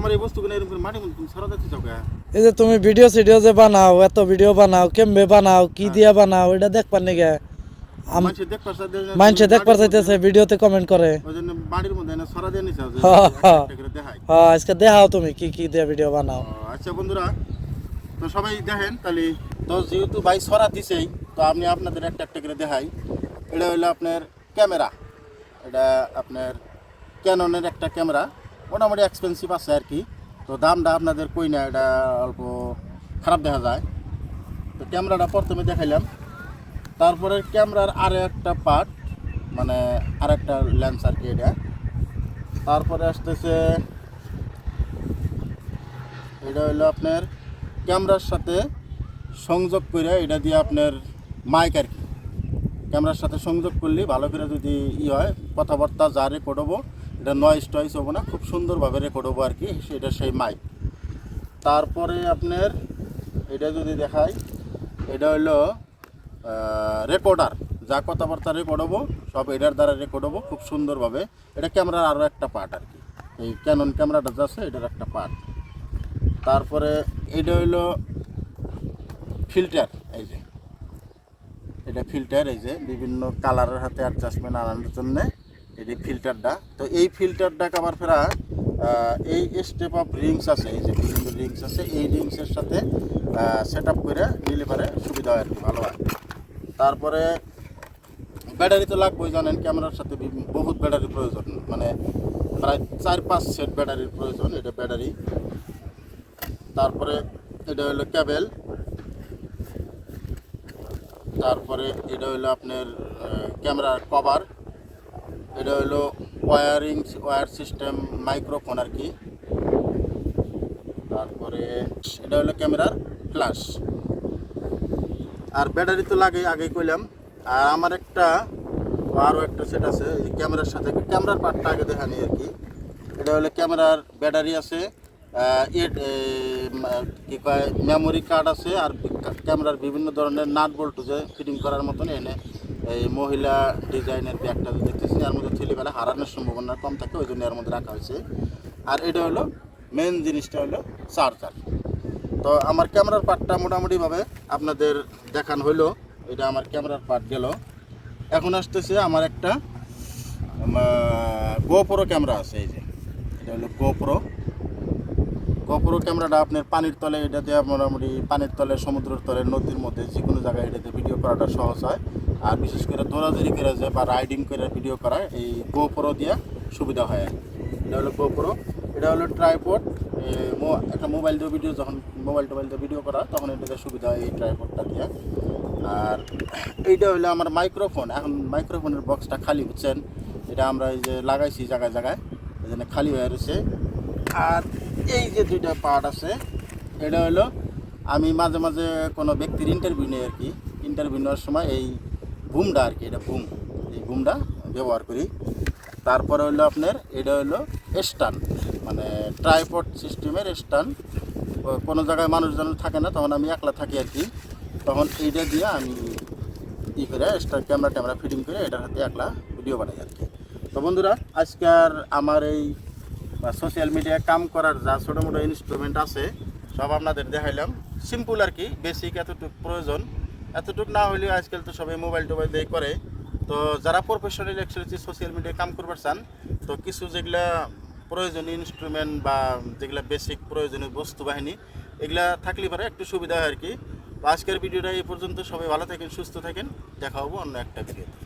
আবার এই বস্তুগুলো এরকম করে মাটির মধ্যে ছড়া দিতে চাও কে? এই যে তুমি ভিডিও যে বানাও, এত ভিডিও বানাও, কেমবে বানাও, কি দিয়া বানাও, এটা দেখবার নিগে মানুষে দেখবার চাইতেছে, ভিডিওতে কমেন্ট করে। ওই জন্য বাড়ির মধ্যে এনে ছড়া দিয়ে নিছে যে হ্যাঁ, হ্যাঁ। একটা করে দেখাই। আজকে দেখাও তুমি কি কি দিয়ে ভিডিও বানাও। আচ্ছা বন্ধুরা, তো সবাই দেখেন তাহলে। তো যেহেতু ভাই ছড়া দিছেই, তো আমি আপনাদের একটা একটা করে দেখাই। এটা হলো আপনার ক্যামেরা, এটা আপনার ক্যাননের একটা ক্যামেরা, মোটামুটি এক্সপেন্সিভ আছে আর কি। তো দামটা আপনাদের কই না, এটা অল্প খারাপ দেখা যায়। তো ক্যামেরাটা প্রথমে দেখাইলাম, তারপরে ক্যামেরার আরও একটা পার্ট, মানে আর একটা লেন্স আর কি এটা। তারপরে আসতেছে এটা হলো আপনার ক্যামেরার সাথে সংযোগ করে, এটা দিয়ে আপনার মাইক আর কি, ক্যামেরার সাথে সংযোগ করলে ভালো করে যদি হয় কথাবার্তা যা রেকর্ড হবো, এটা নয়েজ টয়েস হবো না, খুব সুন্দরভাবে রেকর্ড হবো আর কি, সেটা সেই মাইক। তারপরে আপনার এটা যদি দেখাই, এটা হলো রেকর্ডার, যা কথাবার্তা রেকর্ড হবো সব এটার দ্বারা রেকর্ড হবো খুব সুন্দরভাবে। এটা ক্যামেরার আরও একটা পার্ট আর কি, এই ক্যানন ক্যামেরাটা যা আছে এটার একটা পার্ট। তারপরে এটা হলো ফিল্টার, এই যে এটা ফিল্টার, এই যে বিভিন্ন কালারের হাতে অ্যাডজাস্টমেন্ট আনানোর জন্যে এটি ফিল্টারটা। তো এই ফিল্টারটা আবার ফেরা এই স্টেপ অফ রিংস আছে, এই যে বিভিন্ন রিংস আছে, এই রিংসের সাথে সেট আপ করে নিলে পারে সুবিধা হয় আর কি, ভালো হয়। তারপরে ব্যাটারি তো লাগবেই, জানেন ক্যামেরার সাথে বহুত ব্যাটারির প্রয়োজন, মানে প্রায় 4-5 সেট ব্যাটারির প্রয়োজন, এটা ব্যাটারি। তারপরে এটা হলো কেবল, তারপরে এটা হলো আপনার ক্যামেরার কভার, এটা হলো ওয়্যার সিস্টেম মাইক্রোফোন আর কি। তারপরে এটা হলো ক্যামেরার ফ্ল্যাশ। আর ব্যাটারি তো লাগে, আগেই কইলাম। আর আমার আরও একটা সেট আছে এই ক্যামেরার সাথে, ক্যামেরার পার্টটা আগে দেখানি আর কি। এটা হলো ক্যামেরার ব্যাটারি আছে, কী কয় মেমোরি কার্ড আছে, আর ক্যামেরার বিভিন্ন ধরনের নাট বল্টু যে ফিটিং করার মতন এনে এই মহিলা ডিজাইনের ব্যাগটা দেখতেছি, এর মধ্যে ছেলেবেলা হারানোর সম্ভাবনা কম থাকে, ওই জন্য এর মধ্যে রাখা হয়েছে। আর এটা হলো মেন জিনিসটা হলো চার্জার। তো আমার ক্যামেরার পার্টটা মোটামুটিভাবে আপনাদের দেখানো হইলো, এটা আমার ক্যামেরার পার্ট গেল। এখন আসতেছে আমার একটা গোপ্রো ক্যামেরা আছে, এই যে এটা হলো গোপ্রো ক্যামেরাটা আপনার পানির তলে, এটা দিয়ে মোটামুটি পানির তলে, সমুদ্রের তলে, নদীর মধ্যে যে কোনো জায়গায় এটাতে ভিডিও করাটা সহজ হয়। আর বিশেষ করে দৌড়াদৌড়ি করে যে বা রাইডিং করে ভিডিও করা, এই গোপ্রো দিয়ে সুবিধা হয়। এটা হলো গোপ্রো, এটা হলো ট্রাইপড, একটা মোবাইল দিয়ে ভিডিও, যখন মোবাইল দিয়ে ভিডিও করা তখন এটাতে সুবিধা হয় এই ট্রাইপডটা দিয়ে। আর এইটা হলো আমার মাইক্রোফোন। এখন মাইক্রোফোনের বক্সটা খালি, বুঝছেন, এটা আমরা এই যে লাগাইছি জায়গায় জায়গায়, এই জন্য খালি হয়ে রয়েছে। আর এই যে দুইটা পার্ট আছে, এটা হলো আমি মাঝে মাঝে কোনো ব্যক্তির ইন্টারভিউ নেই আর কি, ইন্টারভিউ নেওয়ার সময় এই বুমটা আর কি, এটা এই বুমটা ব্যবহার করি। তারপরে হলো আপনার এটা হলো স্ট্যান্ড, মানে ট্রাইপড সিস্টেমের স্ট্যান্ড। কোনো জায়গায় মানুষজন থাকে না, তখন আমি একলা থাকি আর কি, তখন এইটা দিয়ে আমি করে ক্যামেরা ফিটিং করে এটার হাতে একলা ভিডিও বানাই আর কি। তো বন্ধুরা, আজকের আমার এই সোশ্যাল মিডিয়ায় কাম করার যা ছোটো মোটো ইনস্ট্রুমেন্ট আছে সব আপনাদের দেখাইলাম। সিম্পল আর কি, বেসিক এতটুকু প্রয়োজন, এতটুকু না হলেও আজকাল তো সবাই মোবাইল টোবাইল দিয়ে করে। তো যারা প্রফেশনাল অ্যাকচুয়ালি সোশ্যাল মিডিয়ায় কাম করবার চান, তো কিছু যেগুলা প্রয়োজনীয় ইনস্ট্রুমেন্ট বা যেগুলা বেসিক প্রয়োজনীয় বস্তু বাহিনী, এগুলা থাকলে পারে একটু সুবিধা হয় আর কি। তো আজকের ভিডিওটা এই পর্যন্ত। সবাই ভালো থাকেন, সুস্থ থাকেন, দেখা হবো অন্য একটা ভিডিওতে।